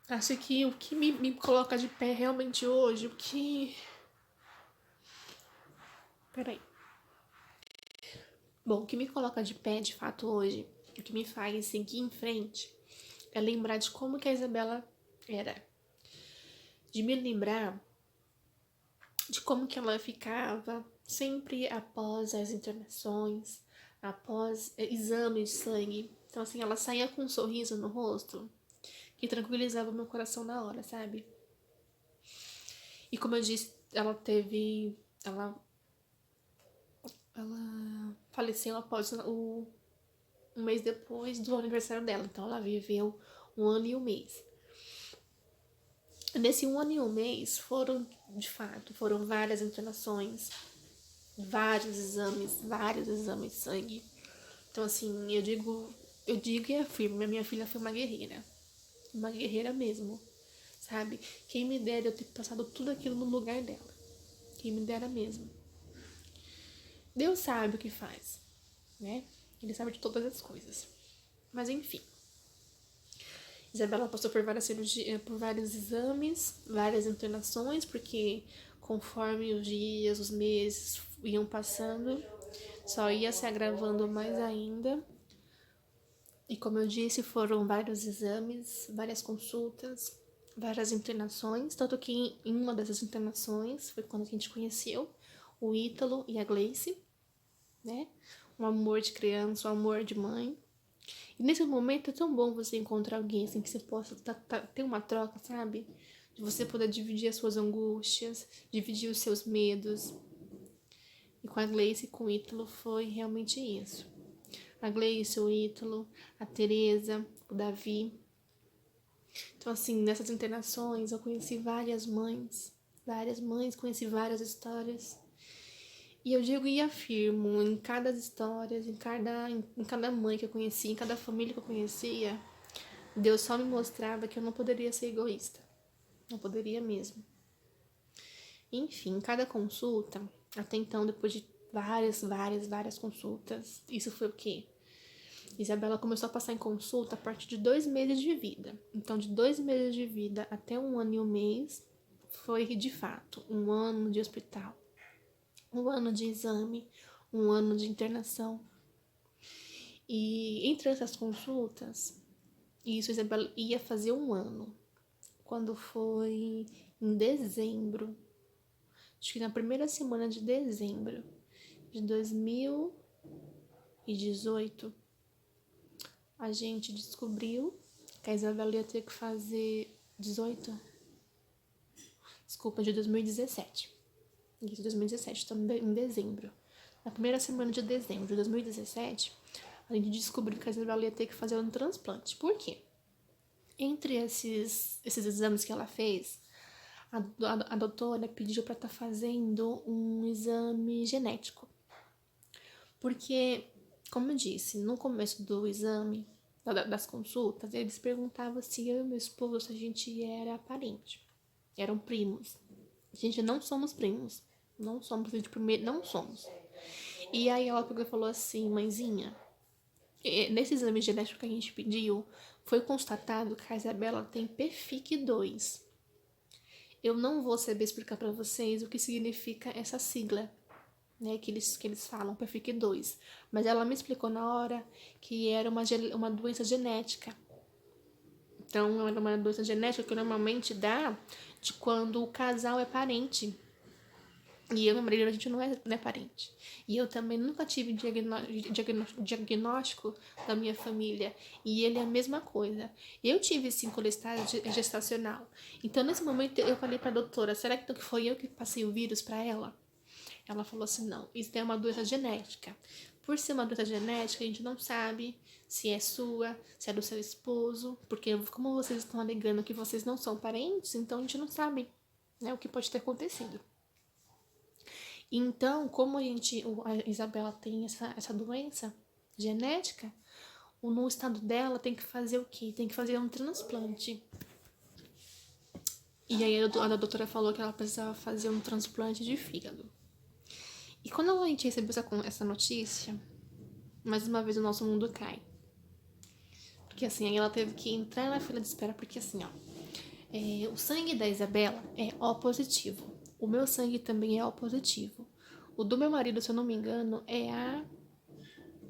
Acho que o que me coloca de pé realmente hoje, o que. Peraí. Bom, o que me coloca de pé de fato hoje, o que me faz seguir em frente, é lembrar de como que a Isabela era. De me lembrar de como que ela ficava sempre após as internações, após exames de sangue. Então, assim, ela saía com um sorriso no rosto que tranquilizava meu coração na hora, sabe? E como eu disse, ela faleceu após um mês depois do aniversário dela. Então, ela viveu 1 ano e 1 mês. Nesse 1 ano e 1 mês de fato, foram várias internações, vários exames de sangue. Então, assim, eu digo e afirmo, minha filha foi uma guerreira mesmo, sabe? Quem me dera eu ter passado tudo aquilo no lugar dela, quem me dera mesmo. Deus sabe o que faz, né? Ele sabe de todas as coisas. Mas enfim, Isabela passou por várias cirurgias, por vários exames, várias internações, porque conforme os dias, os meses iam passando, só ia se agravando mais ainda. E como eu disse, foram vários exames, várias consultas, várias internações, tanto que em uma dessas internações foi quando a gente conheceu o Ítalo e a Gleice, né? Um amor de criança, um amor de mãe. E nesse momento é tão bom você encontrar alguém assim que você possa ter uma troca, sabe? De você poder dividir as suas angústias, dividir os seus medos. E com a Gleice e com o Ítalo foi realmente isso. A Gleice, o Ítalo, a Teresa, o Davi. Então, assim, nessas internações eu conheci várias mães, conheci várias histórias. E eu digo e afirmo, em cada história, em cada mãe que eu conheci, em cada família que eu conhecia, Deus só me mostrava que eu não poderia ser egoísta. Não poderia mesmo. Enfim, cada consulta, até então, depois de várias consultas, isso foi o quê? Isabela começou a passar em consulta a partir de 2 meses de vida. Então, de 2 meses de vida até 1 ano e 1 mês, foi de fato 1 ano de hospital, 1 ano de exame, 1 ano de internação. E entre essas consultas, isso Isabela ia fazer 1 ano. Quando foi em dezembro, acho que na primeira semana de dezembro de 2018, a gente descobriu que a Isabela ia ter que fazer 18. Desculpa, de 2017. Isso, 2017, também em dezembro. Na primeira semana de dezembro de 2017, a gente descobriu que a Isabela ia ter que fazer um transplante. Por quê? Entre esses exames que ela fez, a doutora pediu para estar fazendo um exame genético. Porque, como eu disse, no começo do exame, das consultas, eles perguntavam se eu e meu esposo, se a gente era parente. Eram primos. A gente não somos primos. Não somos de primeiro, não somos. E aí ela pegou e falou assim: mãezinha, nesse exame genético que a gente pediu, foi constatado que a Isabela tem PFIC2. Eu não vou saber explicar para vocês o que significa essa sigla, né, que eles falam, PFIC2. Mas ela me explicou na hora que era uma doença genética. Então, é uma doença genética que normalmente dá de quando o casal é parente. E eu e meu marido, a gente não é parente. E eu também nunca tive diagnóstico da minha família. E ele é a mesma coisa. Eu tive, sim, colestase gestacional. Então, nesse momento, eu falei pra doutora, será que foi eu que passei o vírus pra ela? Ela falou assim, não, isso é uma doença genética. Por ser uma doença genética, a gente não sabe se é sua, se é do seu esposo, porque como vocês estão alegando que vocês não são parentes, então a gente não sabe, né, o que pode ter acontecido. Então, como a Isabela tem essa doença genética, no estado dela tem que fazer o quê? Tem que fazer um transplante. E aí a doutora falou que ela precisava fazer um transplante de fígado. E quando a gente recebeu essa notícia, mais uma vez o nosso mundo cai. Porque assim, aí ela teve que entrar na fila de espera, porque assim, ó, o sangue da Isabela é O positivo. O meu sangue também é O positivo. O do meu marido, se eu não me engano,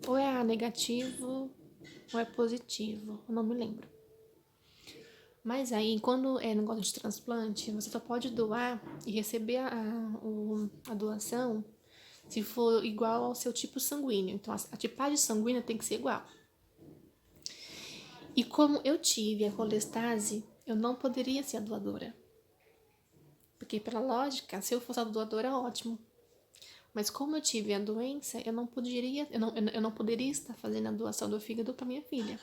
ou é A negativo ou é positivo, eu não me lembro. Mas aí, quando é negócio de transplante, você só pode doar e receber a doação se for igual ao seu tipo sanguíneo. Então, a tipagem sanguínea tem que ser igual. E como eu tive a colestase, eu não poderia ser a doadora. Porque, pela lógica, se eu fosse a doadora, ótimo. Mas como eu tive a doença, eu não poderia estar fazendo a doação do fígado para minha filha.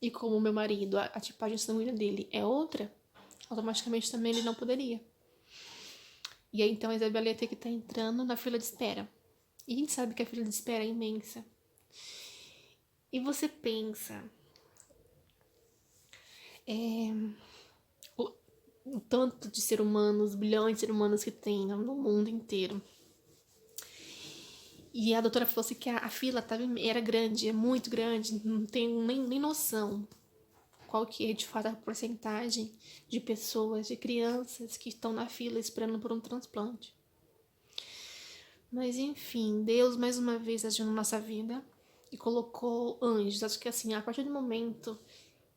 E como meu marido, a tipagem sanguínea dele é outra, automaticamente também ele não poderia. E aí, então, a Isabela ia ter que estar entrando na fila de espera. E a gente sabe que a fila de espera é imensa. E você pensa... o tanto de seres humanos, bilhões de seres humanos que tem no mundo inteiro. E a doutora falou assim que a fila era grande, é muito grande, não tenho nem noção qual que é de fato a porcentagem de pessoas, de crianças que estão na fila esperando por um transplante. Mas enfim, Deus mais uma vez agiu na nossa vida e colocou anjos. Acho que assim, a partir do momento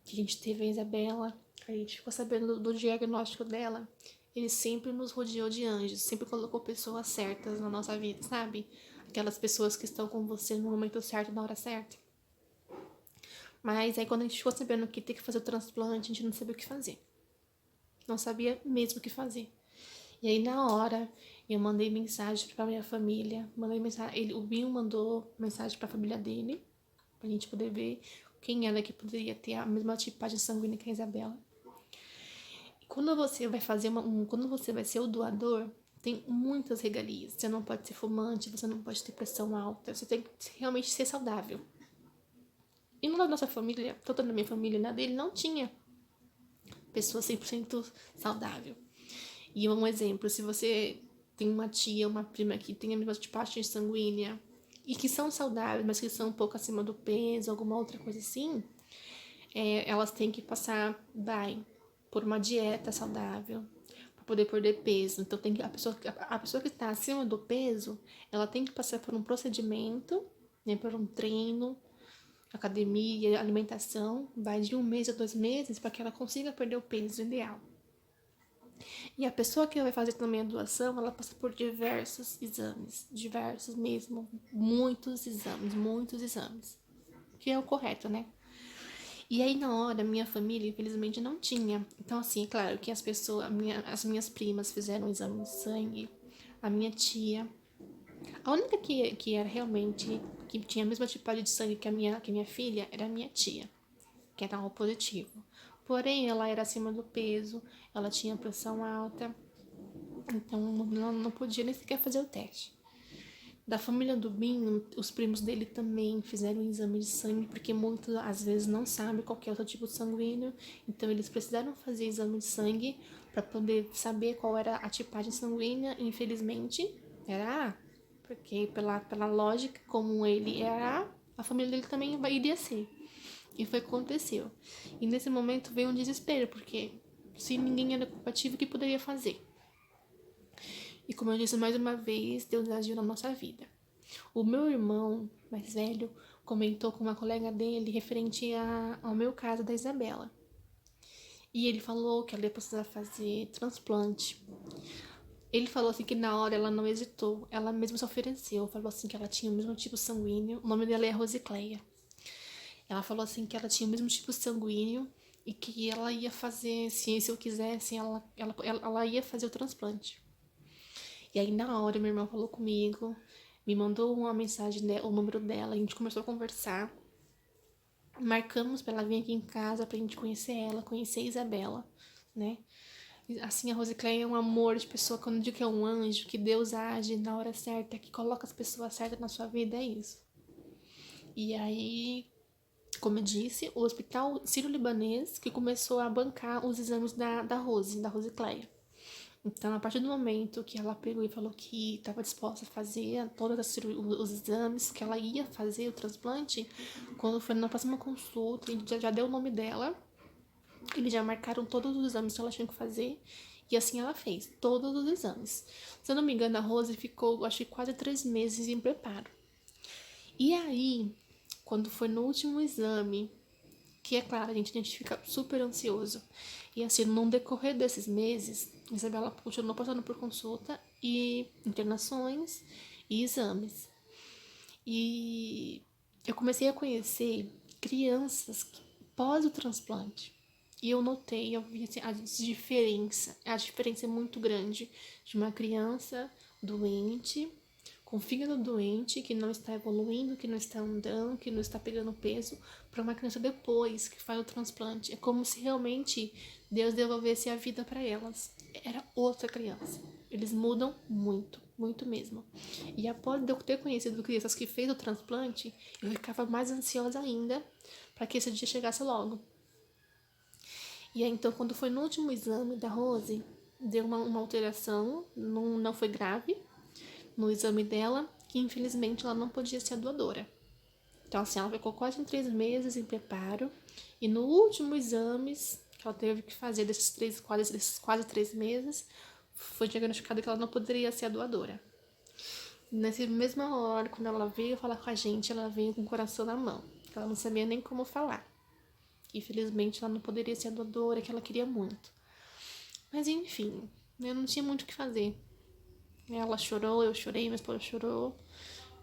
que a gente teve a Isabela, a gente ficou sabendo do diagnóstico dela, ele sempre nos rodeou de anjos, sempre colocou pessoas certas na nossa vida, sabe? Aquelas pessoas que estão com você no momento certo, na hora certa. Mas aí quando a gente ficou sabendo que tem que fazer o transplante, a gente não sabia o que fazer. Não sabia mesmo o que fazer. E aí na hora eu mandei mensagem pra minha família, o Binho mandou mensagem pra família dele, pra gente poder ver quem era que poderia ter a mesma tipagem sanguínea que a Isabela. E quando você vai fazer quando você vai ser o doador, tem muitas regalias. Você não pode ser fumante, você não pode ter pressão alta, você tem que realmente ser saudável. E na nossa família, tanto na minha família e na dele, não tinha pessoa 100% saudável. E um exemplo, se você tem uma tia, uma prima que tem a mesma tipagem sanguínea e que são saudáveis, mas que são um pouco acima do peso, alguma outra coisa assim, elas têm que passar, por uma dieta saudável para poder perder peso. Então a pessoa que está acima do peso, ela tem que passar por um procedimento, né, por um treino, academia, alimentação, vai de 1 mês a 2 meses para que ela consiga perder o peso ideal. E a pessoa que vai fazer também a doação, ela passa por diversos mesmo, muitos exames, que é o correto, né? E aí na hora, minha família, infelizmente, não tinha. Então, assim, é claro que as minhas primas fizeram um exame de sangue, a minha tia. A única que era realmente, que tinha a mesma tipagem de sangue que a minha filha, era a minha tia, que era O positivo. Porém, ela era acima do peso, ela tinha pressão alta, então não podia nem sequer fazer o teste. Da família do Binho, os primos dele também fizeram um exame de sangue, porque muitas às vezes não sabem qual é o seu tipo sanguíneo, então eles precisaram fazer exame de sangue para poder saber qual era a tipagem sanguínea. Infelizmente, era A, porque pela lógica, como ele era A, família dele também iria ser. E foi o que aconteceu. E nesse momento veio um desespero, porque se ninguém era compatível, o que poderia fazer? E como eu disse mais uma vez, Deus agiu na nossa vida. O meu irmão mais velho comentou com uma colega dele referente ao meu caso da Isabela. E ele falou que ela ia precisar fazer transplante. Ele falou assim que na hora ela não hesitou, ela mesma se ofereceu. Falou assim que ela tinha o mesmo tipo sanguíneo. O nome dela é Rosicléia. Ela falou assim que ela tinha o mesmo tipo sanguíneo e que ela ia fazer, se eu quisesse, ela ia fazer o transplante. E aí na hora minha irmã falou comigo, me mandou uma mensagem, o número dela, a gente começou a conversar. Marcamos pra ela vir aqui em casa pra gente conhecer ela, conhecer a Isabela, né? Assim, a Rosicléia é um amor de pessoa. Quando eu digo que é um anjo, que Deus age na hora certa, que coloca as pessoas certas na sua vida, é isso. E aí, como eu disse, o Hospital Sírio-Libanês que começou a bancar os exames da Rosicléia. Então, a partir do momento que ela pegou e falou que estava disposta a fazer todos os exames, que ela ia fazer o transplante, quando foi na próxima consulta, ele já deu o nome dela, eles já marcaram todos os exames que ela tinha que fazer, e assim ela fez, todos os exames. Se eu não me engano, a Rose ficou, acho que quase 3 meses em preparo. E aí, quando foi no último exame, que é claro, a gente fica super ansioso. E assim, no decorrer desses meses, Isabela continuou passando por consulta e internações e exames. E eu comecei a conhecer crianças pós o transplante. E eu notei, eu vi assim, a diferença é muito grande de uma criança doente, com fígado doente, que não está evoluindo, que não está andando, que não está pegando peso, para uma criança depois que faz o transplante. É como se realmente Deus devolvesse a vida para elas. Era outra criança. Eles mudam muito, muito mesmo. E após eu ter conhecido crianças que fez o transplante, eu ficava mais ansiosa ainda para que esse dia chegasse logo. E aí, então, quando foi no último exame da Rose, deu uma alteração, não foi grave, no exame dela, que infelizmente ela não podia ser a doadora. Então, assim, ela ficou quase 3 meses em preparo, e no último exames que ela teve que fazer desses quase 3 meses, foi diagnosticado que ela não poderia ser a doadora. Nessa mesma hora, quando ela veio falar com a gente, ela veio com o coração na mão. Ela não sabia nem como falar. Infelizmente, ela não poderia ser a doadora que ela queria muito. Mas enfim, eu não tinha muito o que fazer. Ela chorou, eu chorei, minha esposa chorou.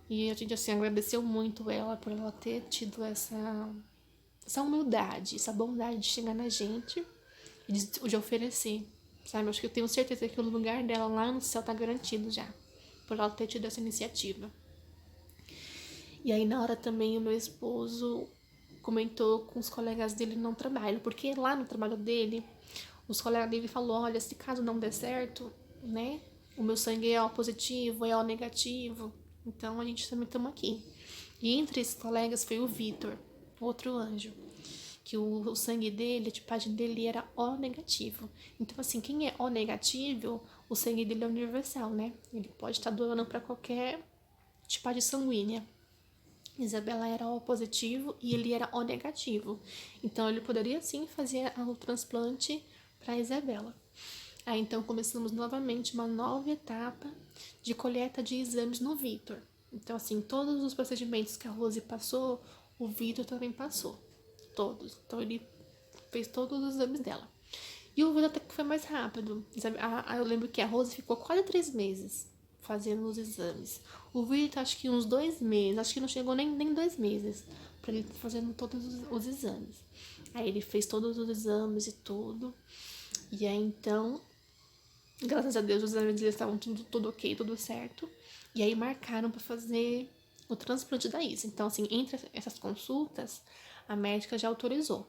E a gente, assim, agradeceu muito ela por ela ter tido essa humildade, essa bondade de chegar na gente e de oferecer, sabe? Eu acho que eu tenho certeza que o lugar dela lá no céu tá garantido já, por ela ter tido essa iniciativa. E aí, na hora também, o meu esposo comentou com os colegas dele no trabalho, porque lá no trabalho dele, os colegas dele falaram, olha, se caso não der certo, né, o meu sangue é O positivo, é O negativo, então a gente também estamos aqui. E entre esses colegas foi o Vitor, outro anjo, que o sangue dele, a tipagem dele era O negativo. Então, assim, quem é O negativo, o sangue dele é universal, né? Ele pode estar doando para qualquer tipagem sanguínea. Isabela era O positivo e ele era O negativo. Então, ele poderia sim fazer o transplante para Isabela. Aí, então, começamos novamente uma nova etapa de coleta de exames no Vitor. Então, assim, todos os procedimentos que a Rose passou, o Vitor também passou. Todos. Então, ele fez todos os exames dela. E o Vitor até que foi mais rápido. Eu lembro que a Rose ficou quase 3 meses fazendo os exames. O Vitor, acho que uns 2 meses. Acho que não chegou nem 2 meses para ele fazendo todos os exames. Aí, ele fez todos os exames e tudo. E aí, então, graças a Deus, os exames deles estavam tudo ok, tudo certo. E aí marcaram para fazer o transplante da Isa. Então, assim, entre essas consultas, a médica já autorizou.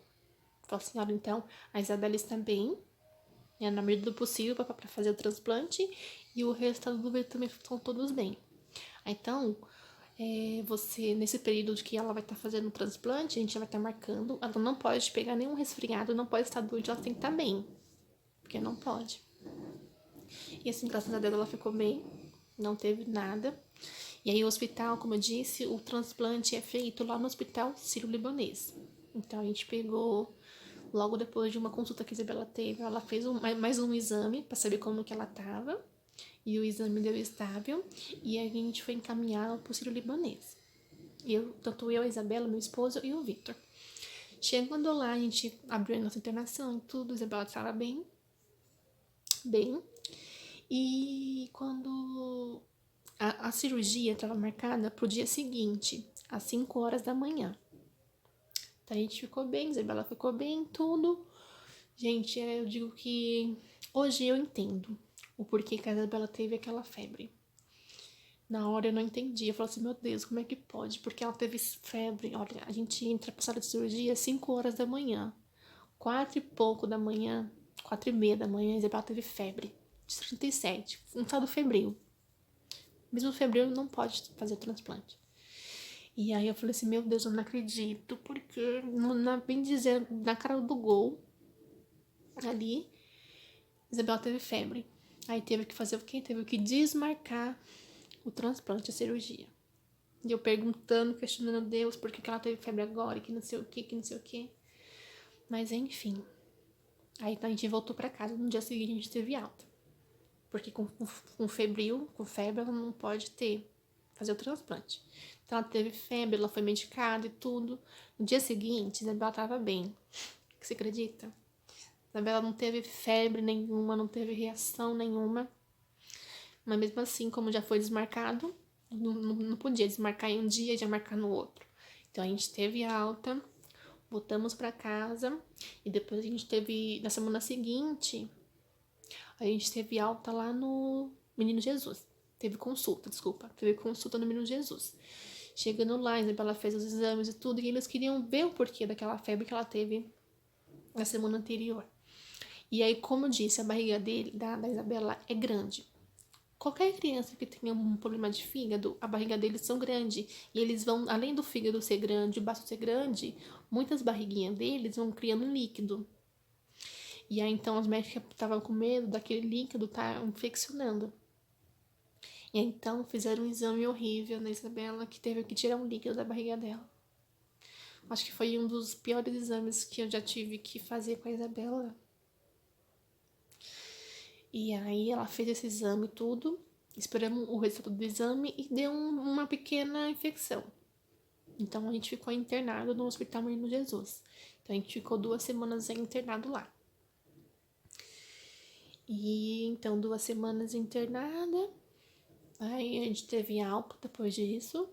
Falou assim, olha, então, a Isabela está bem, né, na medida do possível para fazer o transplante, e o restante do bebê também estão todos bem. Então, você, nesse período de que ela vai estar fazendo o transplante, a gente já vai estar marcando, ela não pode pegar nenhum resfriado, não pode estar doente, ela tem que estar bem, porque não pode. E assim, graças a Deus, ela ficou bem, não teve nada. E aí o hospital, como eu disse, o transplante é feito lá no Hospital Sírio-Libanês. Então a gente pegou, logo depois de uma consulta que a Isabela teve, ela fez mais um exame para saber como que ela estava. E o exame deu estável. E a gente foi encaminhado para o Sírio-Libanês. Tanto eu, a Isabela, meu esposo e o Victor. Chegando lá, a gente abriu a nossa internação e tudo, a Isabela estava bem. E quando a cirurgia estava marcada pro dia seguinte, às 5 horas da manhã. Então a gente ficou bem, a Isabela ficou bem, tudo. Gente, eu digo que hoje eu entendo o porquê que a Isabela teve aquela febre. Na hora eu não entendi. Eu falei assim, meu Deus, como é que pode? Porque ela teve febre. Olha, a gente entra pra sala de cirurgia às 5 horas da manhã. 4 e pouco da manhã, 4 e meia da manhã, a Isabela teve febre. De 37, um estado febril. Mesmo febril não pode fazer transplante. E aí eu falei assim, meu Deus, eu não acredito. Porque, bem dizer, na cara do gol, ali, Isabela teve febre. Aí teve que fazer o quê? Teve que desmarcar o transplante, a cirurgia. E eu perguntando, questionando Deus por que ela teve febre agora, que não sei o que não sei o que. Mas enfim. Aí a gente voltou pra casa, no dia seguinte a gente teve alta. Porque com febril, com febre, ela não pode fazer o transplante. Então ela teve febre, ela foi medicada e tudo. No dia seguinte, a Isabela tava bem. Você acredita? A Isabela não teve febre nenhuma, não teve reação nenhuma. Mas mesmo assim, como já foi desmarcado, não podia desmarcar em um dia e já marcar no outro. Então a gente teve alta, voltamos pra casa e depois a gente teve, na semana seguinte, a gente teve alta lá no Menino Jesus. Teve consulta no Menino Jesus. Chegando lá, a Isabela fez os exames e tudo, e eles queriam ver o porquê daquela febre que ela teve na semana anterior. E aí, como eu disse, a barriga da Isabela é grande. Qualquer criança que tenha um problema de fígado, a barriga deles são grande. E eles vão, além do fígado ser grande, o baço ser grande, muitas barriguinhas deles vão criando líquido. E aí então os médicos estavam com medo daquele líquido estar infeccionando. E aí, então fizeram um exame horrível na Isabela, que teve que tirar um líquido da barriga dela. Acho que foi um dos piores exames que eu já tive que fazer com a Isabela. E aí ela fez esse exame tudo, esperamos o resultado do exame e deu uma pequena infecção. Então a gente ficou internado no Hospital Menino Jesus. Então a gente ficou 2 semanas internado lá. E então 2 semanas internada. Aí a gente teve alta depois disso.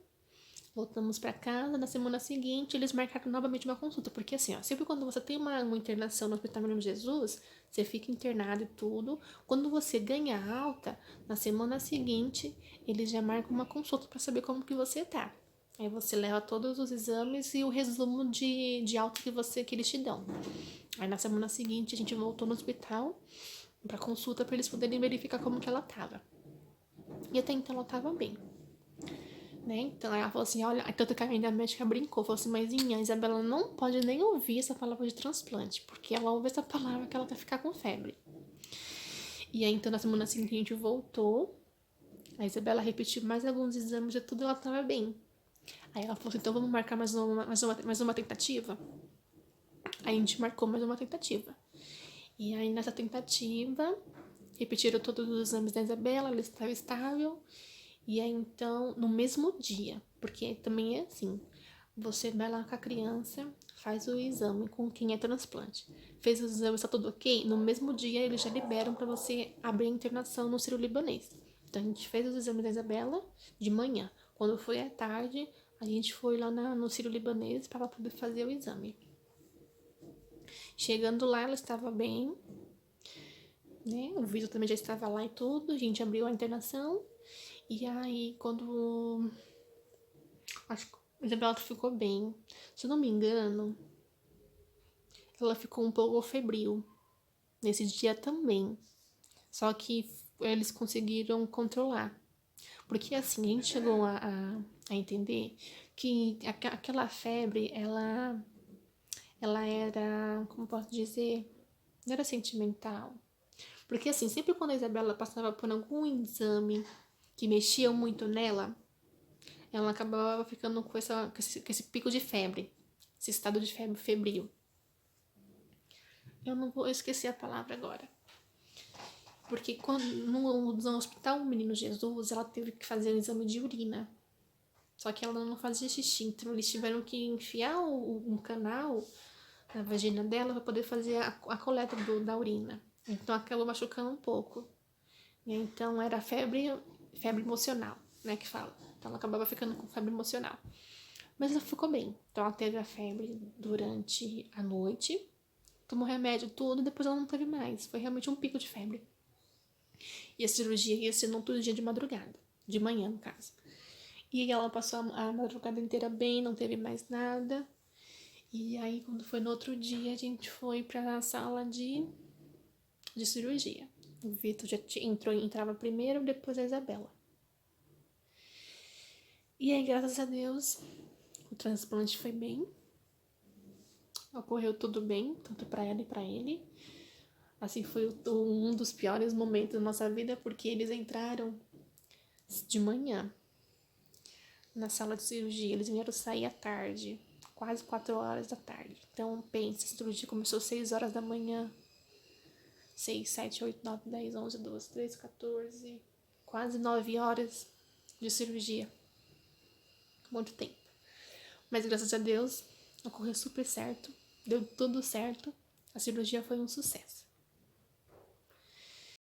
Voltamos pra casa. Na semana seguinte, eles marcaram novamente uma consulta. Porque assim, ó, sempre quando você tem uma internação no Hospital Menino Jesus, você fica internado e tudo. Quando você ganha alta, na semana seguinte, eles já marcam uma consulta pra saber como que você tá. Aí você leva todos os exames e o resumo de alta que eles te dão. Aí na semana seguinte, a gente voltou no hospital pra consulta pra eles poderem verificar como que ela tava. E até então ela tava bem. Né? Então ela falou assim, olha, tanto que a médica brincou, falou assim, mas a Isabela não pode nem ouvir essa palavra de transplante, porque ela ouve essa palavra que ela vai ficar com febre. E aí então na semana seguinte a gente voltou, a Isabela repetiu mais alguns exames e tudo, ela tava bem. Aí ela falou assim, então vamos marcar mais uma tentativa? Aí a gente marcou mais uma tentativa. E aí nessa tentativa, repetiram todos os exames da Isabela, ela estava estável. E aí, então, no mesmo dia, porque também é assim, você vai lá com a criança, faz o exame com quem é transplante. Fez os exames, tá tudo ok? No mesmo dia, eles já liberam para você abrir a internação no Sírio-Libanês. Então, a gente fez os exames da Isabela de manhã. Quando foi à tarde, a gente foi lá no Sírio-Libanês para poder fazer o exame. Chegando lá, ela estava bem, né? O vídeo também já estava lá e tudo. A gente abriu a internação. E aí, quando acho que a Isabela ficou bem, se eu não me engano, ela ficou um pouco febril nesse dia também. Só que eles conseguiram controlar. Porque assim, a gente chegou a entender que aquela febre, ela era, como posso dizer, não era sentimental. Porque assim, sempre quando a Isabela passava por algum exame que mexia muito nela, ela acabava ficando com esse pico de febre, esse estado de febre febril. Eu esqueci a palavra agora. Porque no Hospital Menino Jesus, ela teve que fazer um exame de urina. Só que ela não fazia xixi, então eles tiveram que enfiar um canal na vagina dela para poder fazer a coleta da urina. Então acabou machucando um pouco. E então era febre emocional, né, que fala. Então ela acabava ficando com febre emocional. Mas ela ficou bem. Então ela teve a febre durante a noite, tomou remédio tudo, e depois ela não teve mais. Foi realmente um pico de febre. E a cirurgia ia ser no outro dia de madrugada, de manhã no caso. E ela passou a madrugada inteira bem, não teve mais nada. E aí quando foi no outro dia, a gente foi pra sala de cirurgia. O Vitor já entrava primeiro, depois a Isabela. E aí, graças a Deus, o transplante foi bem. Ocorreu tudo bem, tanto para ela e para ele. Assim, foi um dos piores momentos da nossa vida, porque eles entraram de manhã na sala de cirurgia. Eles vieram sair à tarde, quase 4 horas da tarde. Então, pensa, a cirurgia começou às 6 horas da manhã. 6, 7, 8, 9, 10, 11, 12, 13, 14, quase 9 horas de cirurgia. Muito tempo. Mas graças a Deus, ocorreu super certo. Deu tudo certo. A cirurgia foi um sucesso.